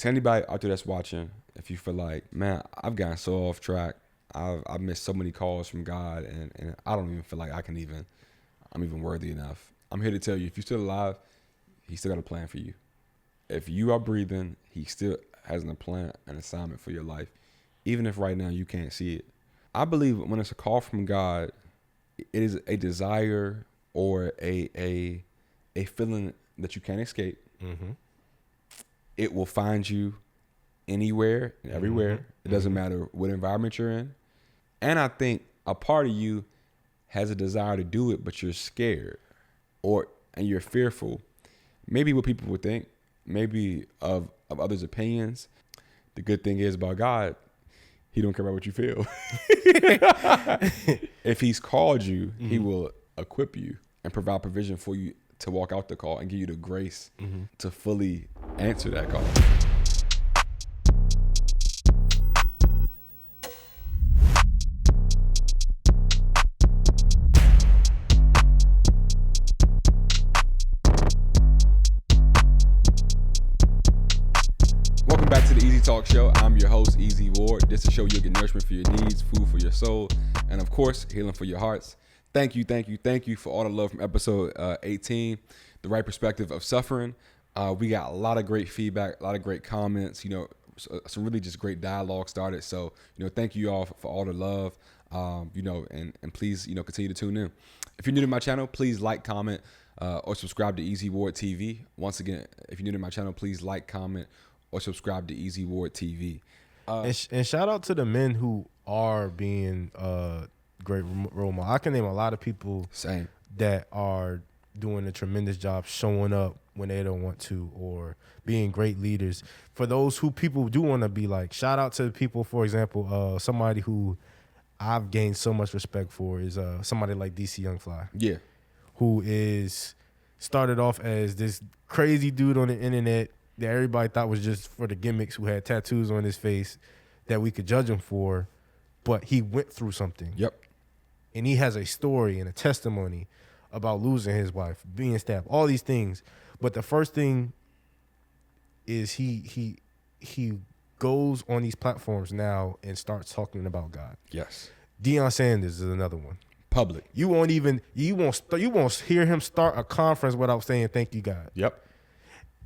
to anybody out there that's watching, if you feel like, man, I've gotten so off track, I've missed so many calls from God, and I don't even feel like I'm even worthy enough. I'm here to tell you, if you're still alive, He's still got a plan for you. If you are breathing, He still has a plan, an assignment for your life, even if right now you can't see it. I believe when it's a call from God, it is a desire or a feeling that you can't escape. Mm-hmm. It will find you anywhere and everywhere. Mm-hmm. It doesn't matter what environment you're in. And I think a part of you has a desire to do it, but you're scared and you're fearful. Maybe what people would think, maybe of others' opinions. The good thing is about God, He don't care about what you feel. If He's called you, mm-hmm. He will equip you and provide provision for you to walk out the call and give you the grace mm-hmm. to fully answer that call. Welcome back to the Easy Talk Show. I'm your host, Easy Ward. This is a show you'll get nourishment for your needs, food for your soul, and of course, healing for your hearts. Thank you for all the love from episode 18, The Right Perspective of Suffering. We got a lot of great feedback, a lot of great comments, some really just great dialogue started. So, thank you all for all the love, and please, continue to tune in. If you're new to my channel, please like, comment, or subscribe to Easy Ward TV. Once again, if you're new to my channel, please like, comment, or subscribe to Easy Ward TV. And shout out to the men who are being great role model. I can name a lot of people that are doing a tremendous job showing up when they don't want to, or being great leaders. For those who people do want to be like, shout out to the people, for example, somebody who I've gained so much respect for is somebody like DC Young Fly. Yeah. Who is started off as this crazy dude on the internet that everybody thought was just for the gimmicks, who had tattoos on his face that we could judge him for, but he went through something. Yep. And he has a story and a testimony about losing his wife, being stabbed, all these things. But the first thing is he goes on these platforms now and starts talking about God. Yes. Deion Sanders is another one. Public. You won't hear him start a conference without saying thank you, God. Yep.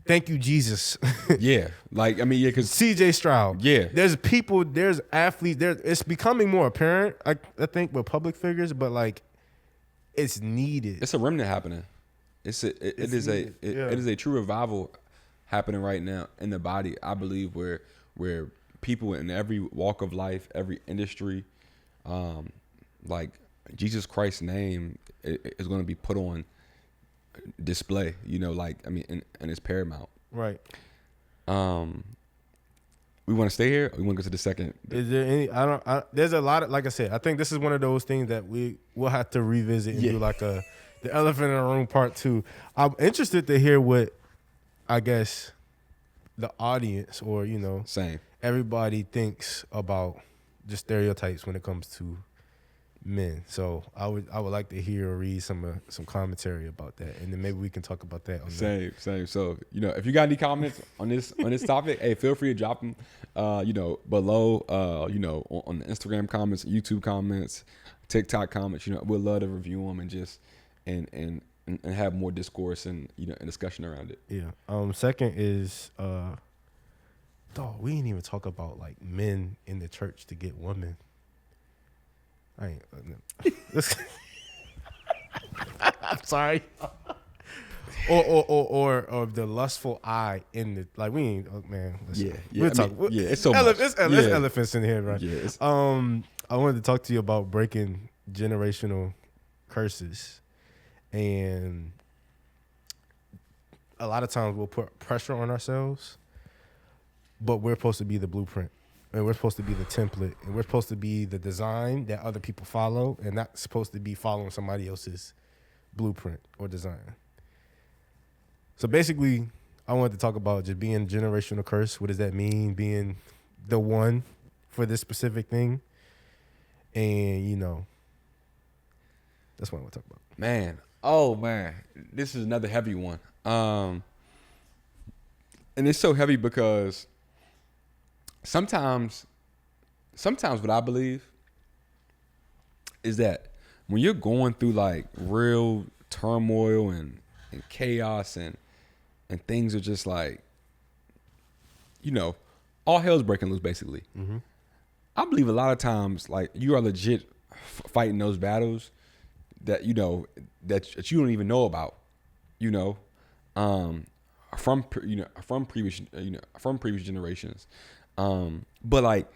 Thank you, Jesus. Yeah. Because CJ Stroud. Yeah. There's athletes, it's becoming more apparent, I think, with public figures, but it's needed. It's a remnant happening. It is a true revival happening right now in the body, I believe, where people in every walk of life, every industry, Jesus Christ's name is going to be put on display, and it's paramount. Right. We want to stay here, or we want to go to the second? Is there any, there's a lot of, like I said, I think this is one of those things that we'll have to revisit and do the elephant in the room part 2. I'm interested to hear what, I guess, the audience or, Same. everybody thinks about just stereotypes when it comes to men. So I would like to hear or read some commentary about that, and then maybe we can talk about that. Same. So if you got any comments on this topic, hey, feel free to drop them, below, on the Instagram comments, YouTube comments, TikTok comments. We'd love to review them and just and have more discourse and and discussion around it. Yeah. Second is we didn't even talk about men in the church to get women. I ain't. I'm sorry. or the lustful eye in the we ain't. Oh, man. We'll talk. It's so much. There's elephants in here, right? Yeah. I wanted to talk to you about breaking generational curses, and a lot of times we'll put pressure on ourselves, but we're supposed to be the blueprint. And we're supposed to be the template, and we're supposed to be the design that other people follow, and not supposed to be following somebody else's blueprint or design. So basically, I wanted to talk about just being a generational curse. What does that mean? Being the one for this specific thing. And, that's what I want to talk about. Man. Oh, man. This is another heavy one. And it's so heavy because sometimes what I believe is that when you're going through like real turmoil and chaos and things are just like, you know, all hell's breaking loose basically. Mm-hmm. I believe a lot of times like you are legit fighting those battles that you know that you don't even know about, you know, from previous generations, but like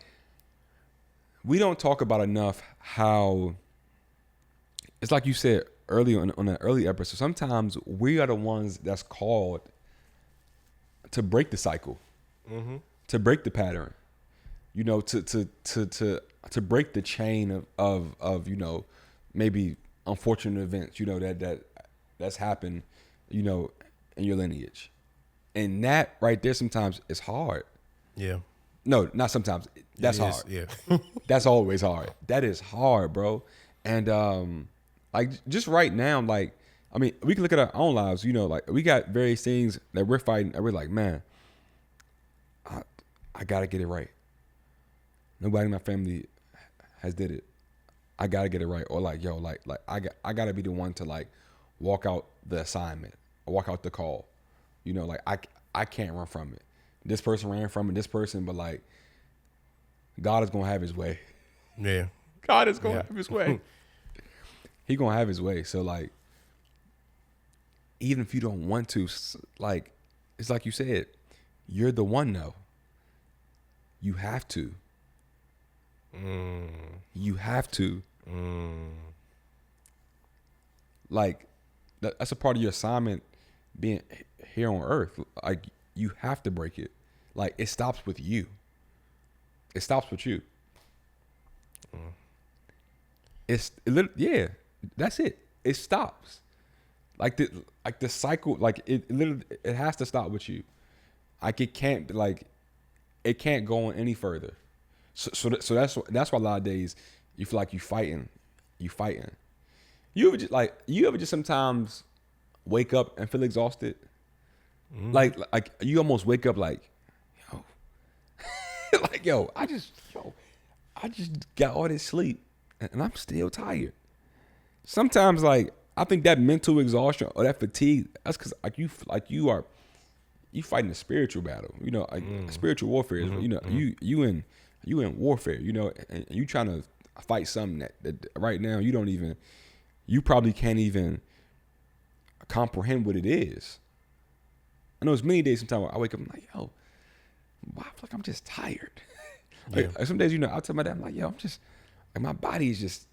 we don't talk about enough how it's like you said earlier on that early episode. Sometimes we are the ones that's called to break the cycle, Mm-hmm. to break the pattern, you know, to break the chain of you know maybe unfortunate events, you know that's happened, you know, in your lineage, and that right there sometimes is hard. Yeah. No, not sometimes. That's It is, hard. yeah. That's always hard. That is hard, bro. And like just right now, like I mean, we can look at our own lives. You know, like we got various things that we're fighting, and we're like, man, I gotta get it right. Nobody in my family has did it. I gotta get it right. Or like, yo, like I gotta be the one to like walk out the assignment, or walk out the call. You know, like I can't run from it. This person ran from it. This person, but like God is gonna have His way. Yeah. God is gonna Yeah. have His way. He gonna have His way. So like, even if you don't want to, like, it's like you said, you're the one though. You have to. You have to. Like, that's a part of your assignment being here on earth. Like, you have to break it. Like, it stops with you. It stops with you. Yeah, that's it. It stops. Like the cycle, like it literally, it has to stop with you. Like it can't go on any further. So that's why a lot of days you feel like you fighting. You ever just sometimes wake up and feel exhausted? Like you almost wake up like, yo, like I just got all this sleep and I'm still tired. Sometimes like I think that mental exhaustion or that fatigue, that's because you fighting a spiritual battle. You know, like spiritual warfare is, you know, you in warfare, you know, and you trying to fight something that right now you probably can't even comprehend what it is. I know it's many days sometimes I wake up and I'm like, yo, I feel like I'm just tired. Like some days, you know, I'll tell my dad, I'm like, yo, I'm just like my body is just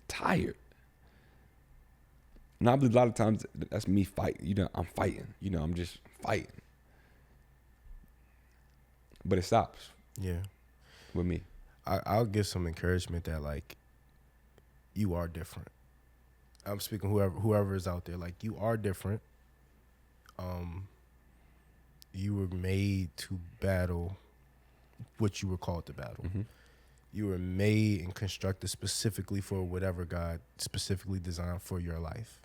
tired. And I believe a lot of times that's me fighting. You know, I'm fighting. You know, I'm just fighting. But it stops. Yeah. With me. I'll give some encouragement that like you are different. I'm speaking whoever is out there. Like you are different. You were made to battle what you were called to battle. Mm-hmm. You were made and constructed specifically for whatever God specifically designed for your life.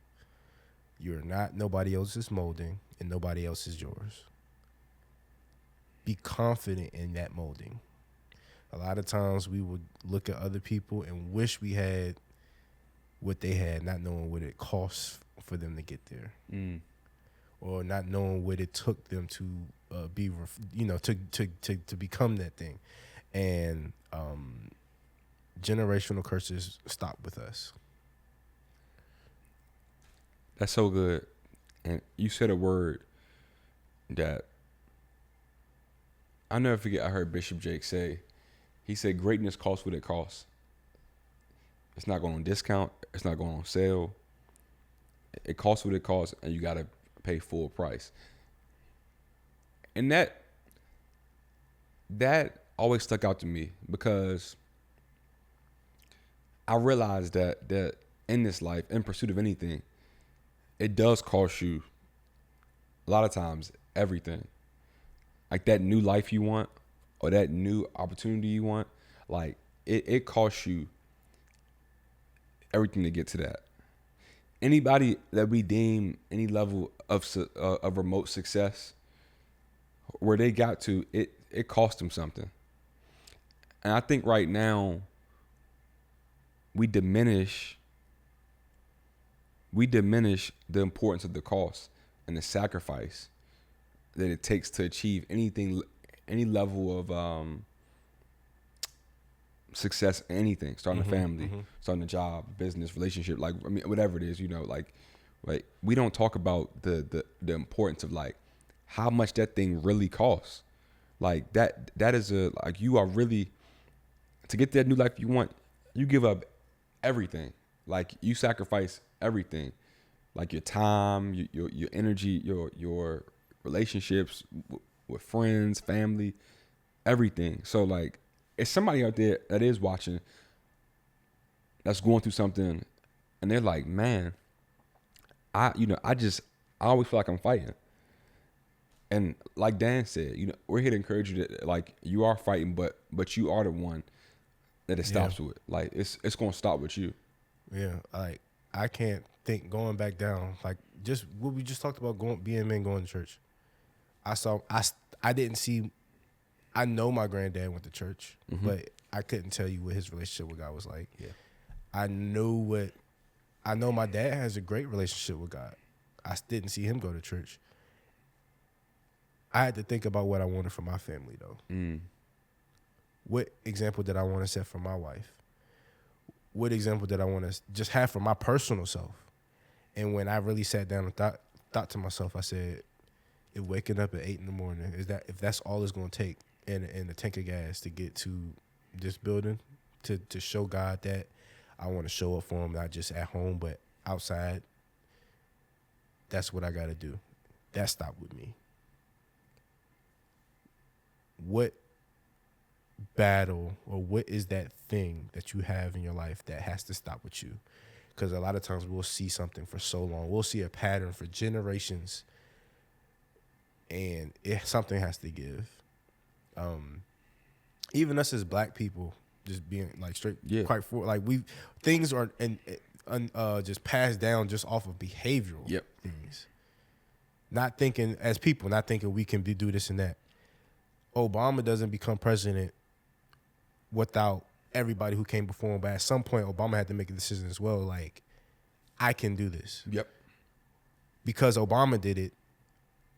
You're not nobody else's molding and nobody else is yours. Be confident in that molding. A lot of times we would look at other people and wish we had what they had, not knowing what it costs for them to get there. Or not knowing what it took them to be, you know, to become that thing. And generational curses stop with us. That's so good. And you said a word that I'll never forget. I heard Bishop Jake say, he said, greatness costs what it costs. It's not going on discount. It's not going on sale. It costs what it costs, and you got to pay full price. And that always stuck out to me because I realized that in this life, in pursuit of anything, it does cost you a lot of times everything. Like that new life you want or that new opportunity you want, like it costs you everything to get to that. Anybody that we deem any level of remote success, where they got to, it cost them something. And I think right now we diminish the importance of the cost and the sacrifice that it takes to achieve anything, any level of success, anything, starting a family, starting a job, business, relationship, like, I mean, whatever it is, you know, like we don't talk about the importance of like how much that thing really costs. Like that is like, you are really, to get that new life you want, you give up everything. Like, you sacrifice everything, like your time, your energy, your relationships with friends, family, everything. So like, it's somebody out there that is watching, that's going through something, and they're like, man, I always feel like I'm fighting. And like Dan said, you know, we're here to encourage you that, like, you are fighting, but you are the one that it stops with. Like, it's gonna stop with you. Yeah, like, I can't think going back down, like, just what we just talked about, being men going to church. I didn't see. I know my granddad went to church, but I couldn't tell you what his relationship with God was like. Yeah. I know my dad has a great relationship with God. I didn't see him go to church. I had to think about what I wanted for my family, though. What example did I want to set for my wife? What example did I want to just have for my personal self? And when I really sat down and thought to myself, I said, if waking up at 8 in the morning, if that's all it's going to take, and a tank of gas to get to this building, to show God that I want to show up for him, not just at home, but outside, that's what I got to do. That stopped with me. What battle, or what is that thing that you have in your life that has to stop with you? Because a lot of times we'll see something for so long. We'll see a pattern for generations, and something has to give. Even us as Black people, just being like straight, quite for like, things are just passed down just off of behavioral things. Not thinking as people, not thinking we can do this and that. Obama doesn't become president without everybody who came before him, but at some point Obama had to make a decision as well, like, I can do this. Yep. Because Obama did it,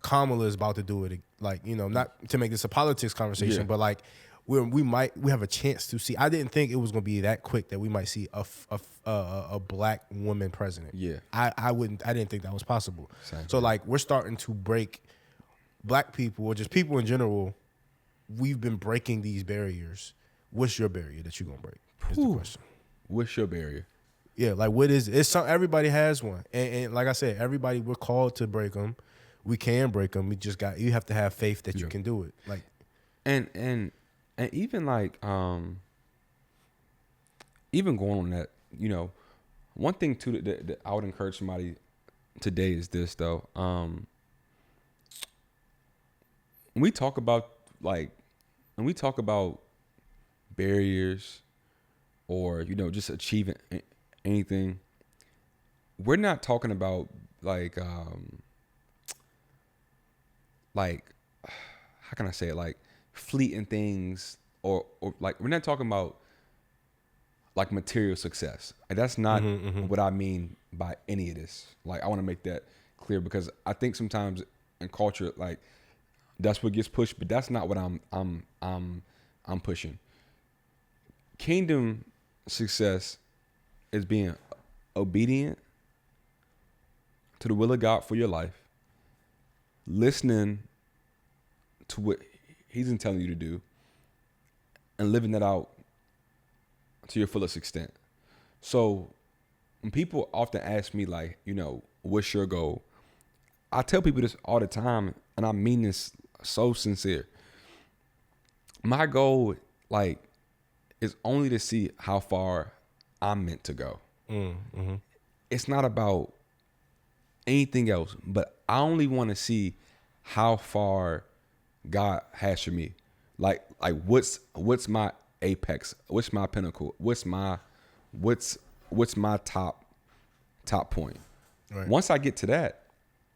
Kamala is about to do it. Like, you know, not to make this a politics conversation, but like, we have a chance to see. I didn't think it was going to be that quick that we might see a Black woman president. Yeah, I didn't think that was possible. Same. So like, we're starting to break, Black people, or just people in general. We've been breaking these barriers. What's your barrier that you're gonna break? Is the question. What's your barrier? Yeah, like, what is it? It's everybody has one, and like I said, everybody, we're called to break them. We can break them. You have to have faith that you can do it. Like, and even like even going on that, you know, one thing too that I would encourage somebody today is this though. When we talk about barriers, or, you know, just achieving anything, we're not talking about like how can I say it, like fleeting things, or like, we're not talking about like material success. And that's not what I mean by any of this. Like, I want to make that clear, because I think sometimes in culture, like, that's what gets pushed, but that's not what I'm pushing. Kingdom success is being obedient to the will of God for your life, listening to what He's telling you to do, and living that out to your fullest extent. So when people often ask me, like, you know, what's your goal? I tell people this all the time, and I mean this so sincere. My goal, like, is only to see how far I'm meant to go. It's not about anything else, but I only want to see how far God has for me. Like what's my apex? What's my pinnacle? What's my top point? Right. Once I get to that,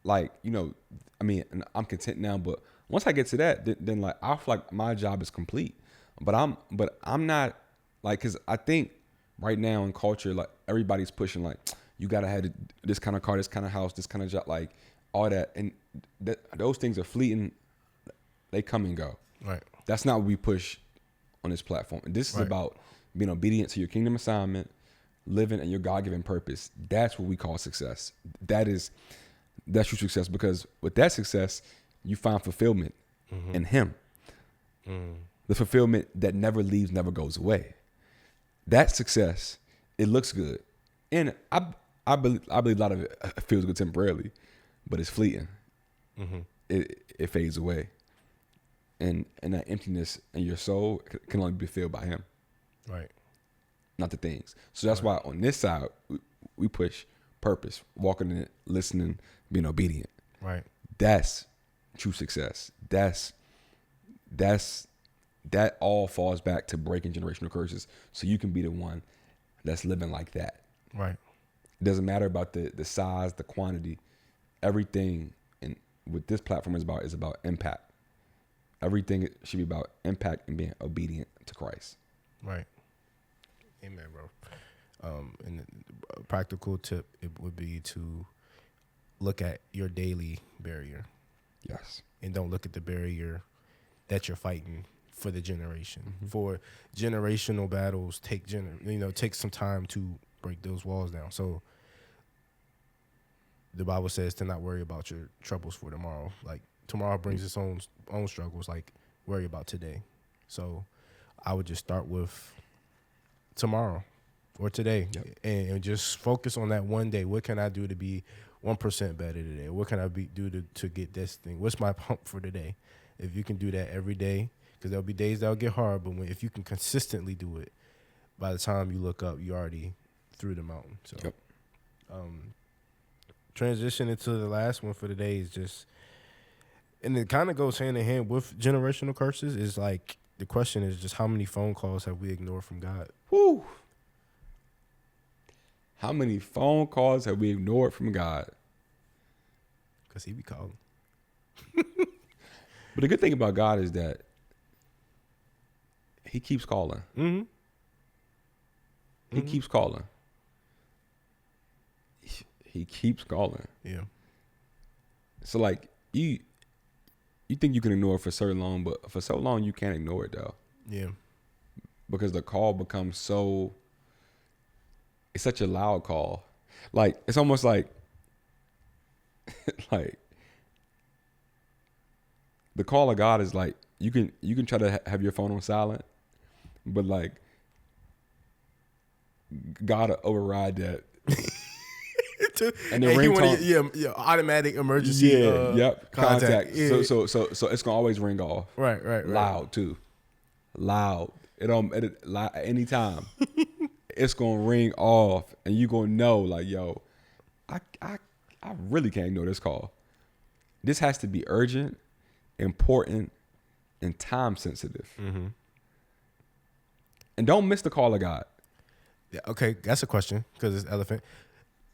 like, you know, I mean, I'm content now, but once I get to that, then like, I feel like my job is complete. But I'm not like, because I think right now in culture, like everybody's pushing like, you gotta have this kind of car, this kind of house, this kind of job, like all that, and those things are fleeting. They come and go. Right. That's not what we push on this platform. And this is about being obedient to your kingdom assignment, living in your God-given purpose. That's what we call success. That's true success, because with that success, you find fulfillment in Him. The fulfillment that never leaves, never goes away. That success, it looks good, and I believe a lot of it feels good temporarily, but it's fleeting. It fades away, and that emptiness in your soul can only be filled by Him, right? Not the things. So that's why on this side we push purpose, walking in it, listening, being obedient. Right. That's true success. That all falls back to breaking generational curses, so you can be the one that's living like that. Right. It doesn't matter about the size, the quantity. Everything and what this platform is about impact. Everything should be about impact and being obedient to Christ. Right. Amen, bro. And a practical tip, it would be to look at your daily barrier. Yes. And don't look at the barrier that you're fighting for the generation. For generational battles, take some time to break those walls down. So the Bible says to not worry about your troubles for tomorrow. Like tomorrow brings its own struggles. Like worry about today. So I would just start with tomorrow or today, and just focus on that one day. What can I do to be 1% better today? What can I do to get this thing? What's my pump for today? If you can do that every day, because there'll be days that'll get hard, but if you can consistently do it, by the time you look up, you already through the mountain. So, transition into the last one for today is just, and it kind of goes hand in hand with generational curses. Is like the question is just how many phone calls have we ignored from God? Woo! How many phone calls have we ignored from God? Because He be calling. But the good thing about God is that He keeps calling. He keeps calling. He keeps calling. Yeah. So like you think you can ignore it for so long, but for so long you can't ignore it though. Yeah. Because the call becomes it's such a loud call. Like it's almost like like the call of God is like you can try to have your phone on silent, but like God will override that. And the ringtone, automatic emergency. Contact. Yeah. So it's gonna always ring off. Right. Loud too. Loud. Anytime. It's gonna ring off, and you gonna know like, yo, I really can't ignore this call. This has to be urgent, important, and time sensitive. And don't miss the call of God. Yeah, okay, that's a question because it's elephant.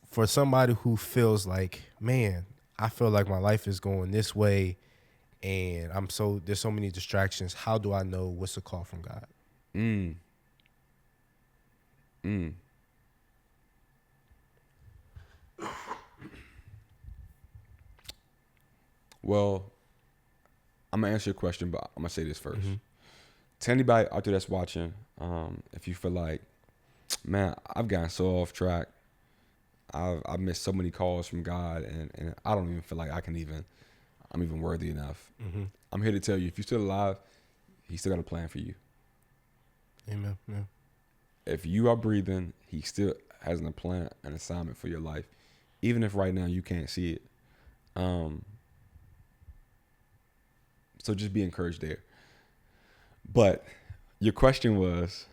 For somebody who feels like, man, I feel like my life is going this way, and there's so many distractions. How do I know what's a call from God? Well, I'm gonna answer your question, but I'm gonna say this first. To anybody out there that's watching, if you feel like, man, I've gotten so off track, I've missed so many calls from God, and I don't even feel like I'm even worthy enough. I'm here to tell you, if you're still alive, He still got a plan for you. Amen. Yeah. If you are breathing, He still has a plan, an assignment for your life, even if right now you can't see it. So just be encouraged there. But your question was,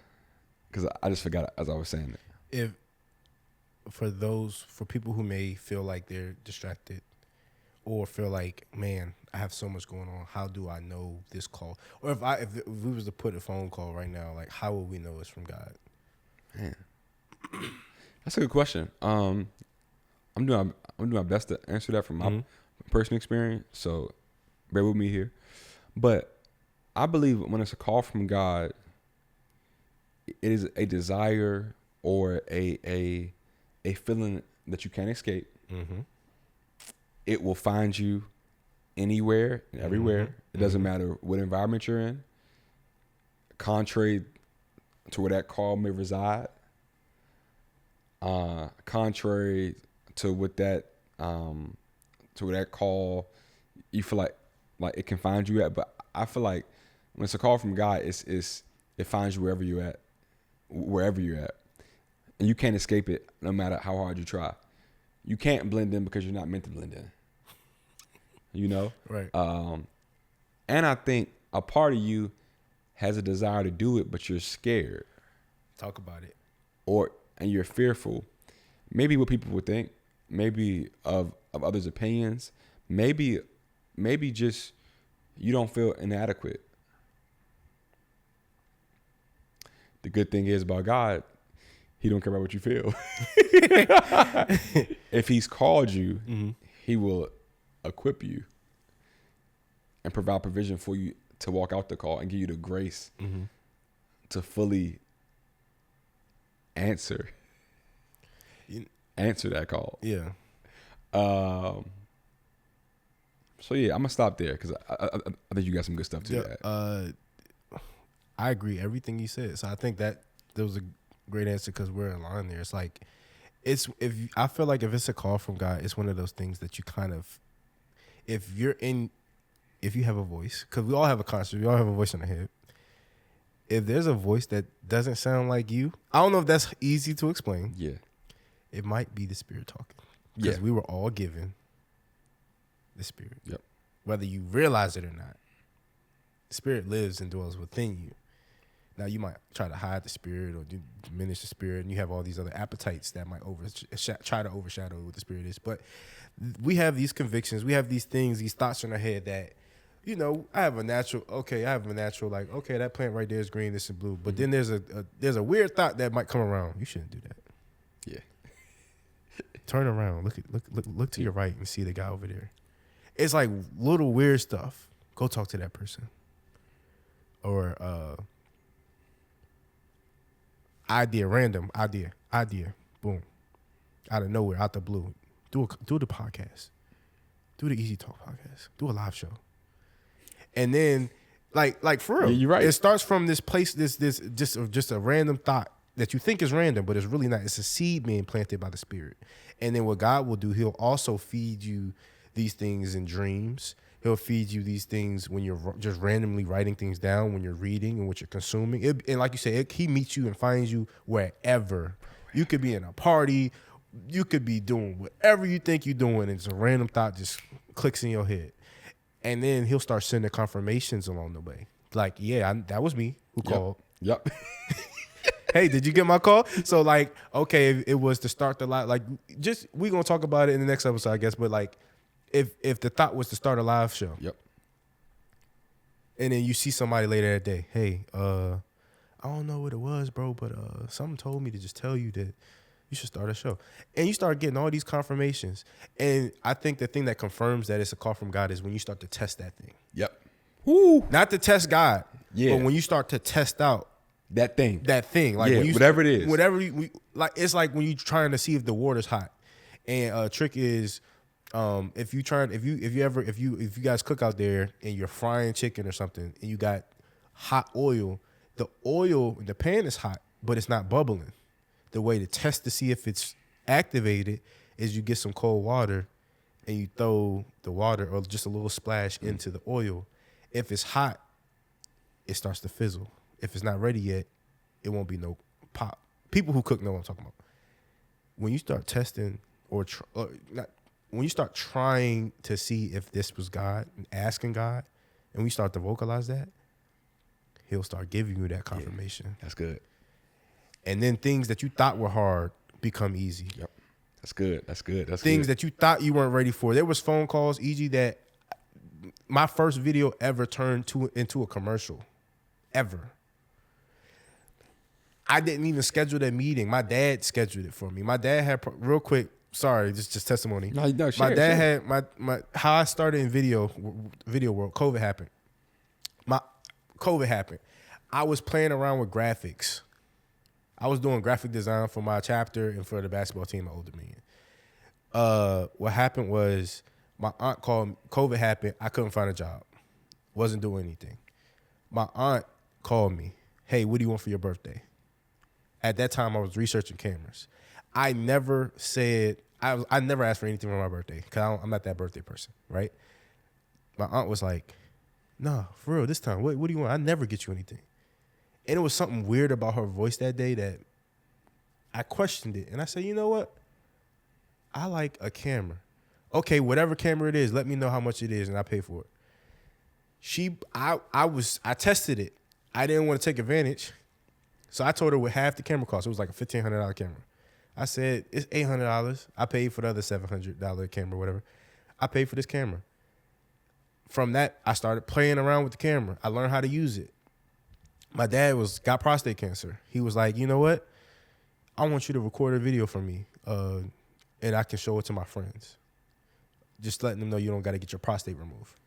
because I just forgot as I was saying it. For people who may feel like they're distracted or feel like, man, I have so much going on. How do I know this call? Or if we was to put a phone call right now, like how would we know it's from God? Man, that's a good question. I'm doing my best to answer that from my personal experience. So bear with me here. But I believe when it's a call from God, it is a desire or a feeling that you can't escape. Mm-hmm. It will find you anywhere and everywhere. Mm-hmm. It doesn't matter what environment you're in. Contrary to where that call may reside, contrary to what that call you feel like it can find you at. But I feel like when it's a call from God, it finds you wherever you're at, and you can't escape it no matter how hard you try. You can't blend in because you're not meant to blend in. You know, right? And I think a part of you has a desire to do it, but you're scared. Talk about it. And you're fearful. Maybe what people would think, maybe of others' opinions, maybe just you don't feel inadequate. The good thing is about God, he don't care about what you feel. If he's called you, mm-hmm. he will equip you and provide provision for you to walk out the call and give you the grace mm-hmm. to fully answer that call. Yeah. So yeah, I'm gonna stop there because I think you got some good stuff to add. I agree everything you said. So I think that there was a great answer because we're in line there. It's like I feel like if it's a call from God, it's one of those things that you kind of, if you have a voice, because we all have a conscience, we all have a voice in our head. If there's a voice that doesn't sound like you, I don't know if that's easy to explain. Yeah. It might be the Spirit talking. Because we were all given the Spirit. Yep. Whether you realize it or not. The Spirit lives and dwells within you. Now, you might try to hide the Spirit or diminish the Spirit, and you have all these other appetites that might try to overshadow what the Spirit is. But we have these convictions. We have these things, these thoughts in our head that, you know, I have a natural, like, okay, that plant right there is green, this is blue. But then there's a weird thought that might come around. You shouldn't do that. Yeah. Turn around. Look to your right and see the guy over there. It's like little weird stuff. Go talk to that person. Or random idea, boom, out of nowhere, out the blue. Do the podcast. Do the Easy Talk podcast. Do a live show. And then, like for real, yeah, you're right. It starts from this place, this just a random thought that you think is random, but it's really not. It's a seed being planted by the Spirit. And then what God will do, he'll also feed you these things in dreams. He'll feed you these things when you're just randomly writing things down, when you're reading and what you're consuming. And like you say, he meets you and finds you wherever. You could be in a party. You could be doing whatever you think you're doing. And it's a random thought just clicks in your head. And then he'll start sending confirmations along the way. Like, that was me who called. Yep. Hey, did you get my call? So like, okay, it was to start the live. Like, just we're gonna talk about it in the next episode, I guess. But like, if the thought was to start a live show, yep. And then you see somebody later that day, hey, I don't know what it was, bro, but something told me to just tell you that you should start a show, and you start getting all these confirmations. And I think the thing that confirms that it's a call from God is when you start to test that thing. Yep. Woo. Not to test God, yeah, but when you start to test out. That thing, like when you, whatever it is, it's like when you're trying to see if the water's hot, and trick is, if you guys cook out there and you're frying chicken or something and you got hot oil, the pan is hot but it's not bubbling. The way to test to see if it's activated is you get some cold water and you throw the water or just a little splash into the oil. If it's hot, it starts to fizzle. If it's not ready yet, it won't be no pop. People who cook know what I'm talking about. When you start testing when you start trying to see if this was God and asking God, and we start to vocalize that, he'll start giving you that confirmation. Yeah, that's good. And then things that you thought were hard become easy. Yep. That's good. Things that you thought you weren't ready for. There was phone calls, e.g. that my first video ever turned into a commercial. Ever. I didn't even schedule that meeting. My dad scheduled it for me. My dad had, real quick, sorry, this is just testimony. No, my dad had my how I started in video world. COVID happened. I was playing around with graphics I was doing graphic design for my chapter and for the basketball team at Old Dominion. What happened was my aunt called. COVID happened. I couldn't find a job. Wasn't doing anything. My aunt called me. Hey, what do you want for your birthday? At that time, I was researching cameras. I never said I never asked for anything for my birthday because I'm not that birthday person, right? My aunt was like, "No, for real, this time, what do you want? I never get you anything." And it was something weird about her voice that day that I questioned it, and I said, "You know what? I like a camera. Okay, whatever camera it is, let me know how much it is, and I pay for it." I tested it. I didn't want to take advantage, so I told her what half the camera cost. It was like a $1,500 camera. I said it's $800. I paid for the other $700 camera, whatever. I paid for this camera. From that, I started playing around with the camera. I learned how to use it. My dad got prostate cancer. He was like, "You know what? I want you to record a video for me, and I can show it to my friends. Just letting them know you don't got to get your prostate removed."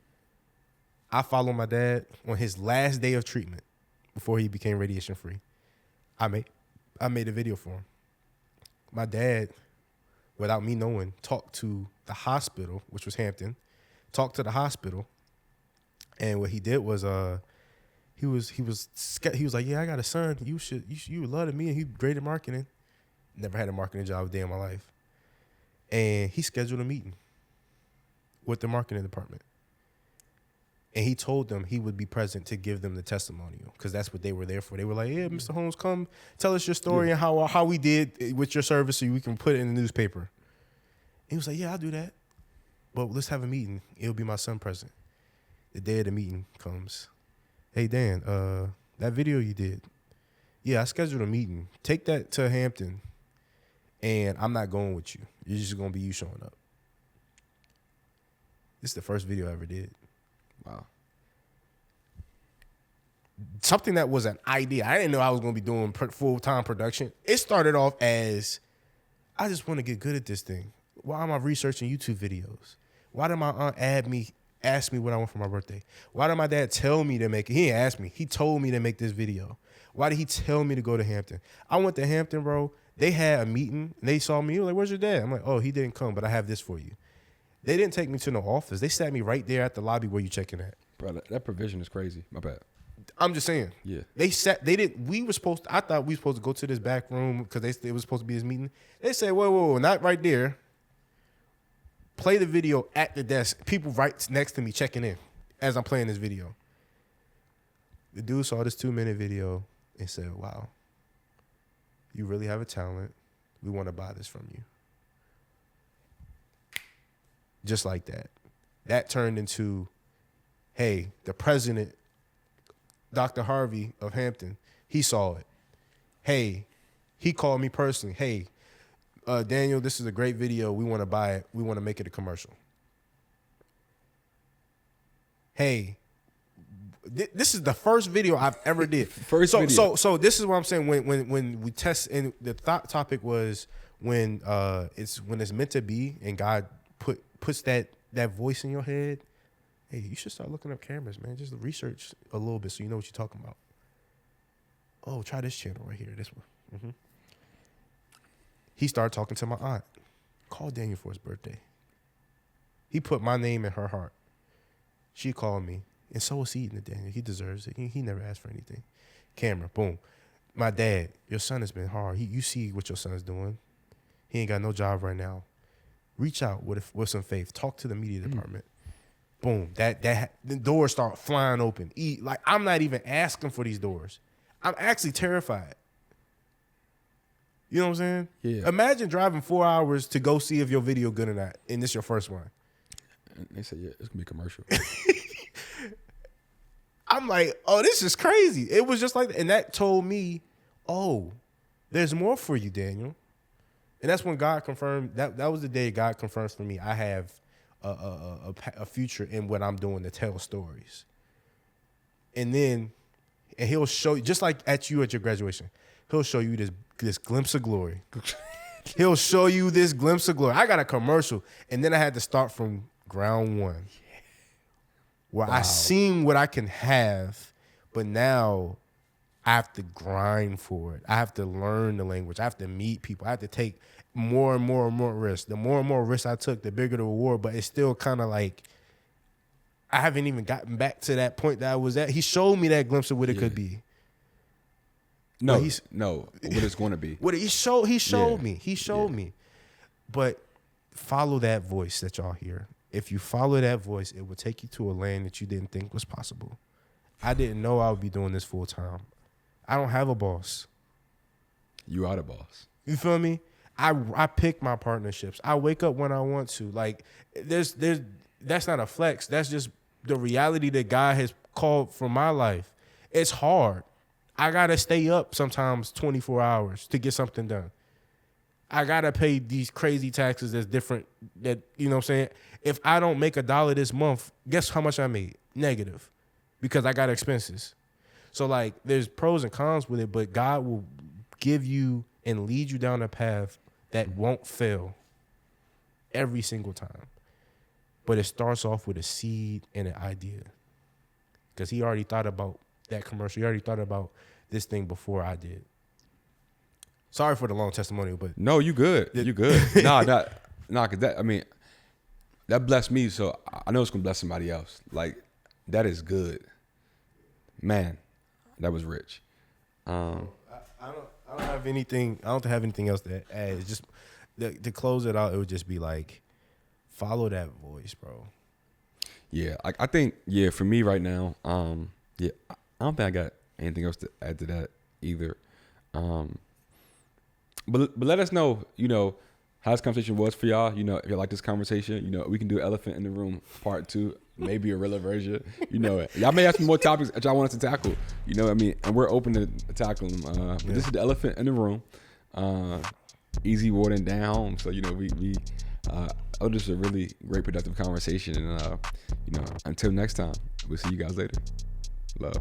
I followed my dad on his last day of treatment before he became radiation free. I made a video for him. My dad, without me knowing, talked to the hospital, which was Hampton, talked to the hospital, and what he did was he was like, "Yeah, I got a son. You would love me," and he's great at marketing. Never had a marketing job a day in my life. And he scheduled a meeting with the marketing department. And he told them he would be present to give them the testimonial because that's what they were there for. They were like, "Yeah, Mr. Holmes, come tell us your story and how we did with your service so we can put it in the newspaper." And he was like, "Yeah, I'll do that. But let's have a meeting. It'll be my son present." The day of the meeting comes. "Hey, Dan, that video you did, yeah, I scheduled a meeting. Take that to Hampton, and I'm not going with you. It's just going to be you showing up." This is the first video I ever did. Wow. Something that was an idea. I didn't know I was going to be doing full-time production. It started off as, I just want to get good at this thing. Why am I researching YouTube videos? Why did my aunt ask me what I want for my birthday? Why did my dad tell me to make it? He didn't ask me. He told me to make this video. Why did he tell me to go to Hampton? I went to Hampton, bro. They had a meeting. And they saw me. They were like, "Where's your dad?" I'm like, "Oh, he didn't come, but I have this for you." They didn't take me to no office. They sat me right there at the lobby where you checking at. Bro, that provision is crazy. My bad. I'm just saying. Yeah. I thought we were supposed to go to this back room because it was supposed to be this meeting. They said, whoa, not right there. Play the video at the desk. People right next to me checking in as I'm playing this video. The dude saw this 2-minute video and said, "Wow, you really have a talent. We want to buy this from you." Just like that. That turned into, hey, the president, Dr. Harvey of Hampton, he saw it. Hey, he called me personally. "Hey, Daniel, this is a great video. We want to buy it. We want to make it a commercial." Hey, this is the first video I've ever did. Video. So this is what I'm saying. When we test, and the topic was when it's meant to be, and God puts that voice in your head. Hey, you should start looking up cameras, man. Just research a little bit so you know what you're talking about. Oh, try this channel right here. This one. Mm-hmm. He started talking to my aunt. Call Daniel for his birthday. He put my name in her heart. She called me. And so was he, Daniel. He deserves it. He never asked for anything. Camera, boom. My dad, your son has been hard. You see what your son's doing. He ain't got no job right now. Reach out with some faith. Talk to the media department. Boom. The doors start flying open. Like, I'm not even asking for these doors. I'm actually terrified. You know what I'm saying? Yeah. Imagine driving 4 hours to go see if your video good or not, and this your first one. And they said, "Yeah, it's gonna be a commercial." I'm like, "Oh, this is crazy." It was just like that. And that told me, "Oh, there's more for you, Daniel." And that's when God confirmed, that was the day God confirms for me I have a future in what I'm doing to tell stories. And he'll show you, just like at your graduation, he'll show you this glimpse of glory. He'll show you this glimpse of glory. I got a commercial, and then I had to start from ground one. Where I seen what I can have, but now I have to grind for it. I have to learn the language. I have to meet people. I have to take more and more and more risks. The more and more risks I took, the bigger the reward. But it's still kind of like I haven't even gotten back to that point that I was at. He showed me that glimpse of what it could be. No, what it's going to be. What he showed me. He showed me. But follow that voice that y'all hear. If you follow that voice, it will take you to a land that you didn't think was possible. I didn't know I would be doing this full time. I don't have a boss. You are the boss. You feel me? I pick my partnerships. I wake up when I want to. Like there's that's not a flex. That's just the reality that God has called for my life. It's hard. I gotta stay up sometimes 24 hours to get something done. I gotta pay these crazy taxes that's different. That you know what I'm saying? If I don't make $1 this month, guess how much I made? Negative. Because I got expenses. So like there's pros and cons with it, but God will give you and lead you down a path that won't fail every single time. But it starts off with a seed and an idea. Because he already thought about that commercial. He already thought about this thing before I did. Sorry for the long testimony, but no, you good. You good. Cause that, I mean, that blessed me. So I know it's gonna bless somebody else. Like that is good, man. That was rich. I don't have anything. I don't have anything else to add. It's just to close it out. It would just be like, follow that voice, bro. Yeah, I think for me right now, I don't think I got anything else to add to that either. But let us know, how this conversation was for y'all. If you like this conversation, we can do Elephant in the Room Part 2, maybe a realer version. Y'all may have some more topics that y'all want us to tackle. And we're open to tackle them. But this is the Elephant in the Room. Easy Warden down. So this is a really great productive conversation. And until next time, we'll see you guys later. Love.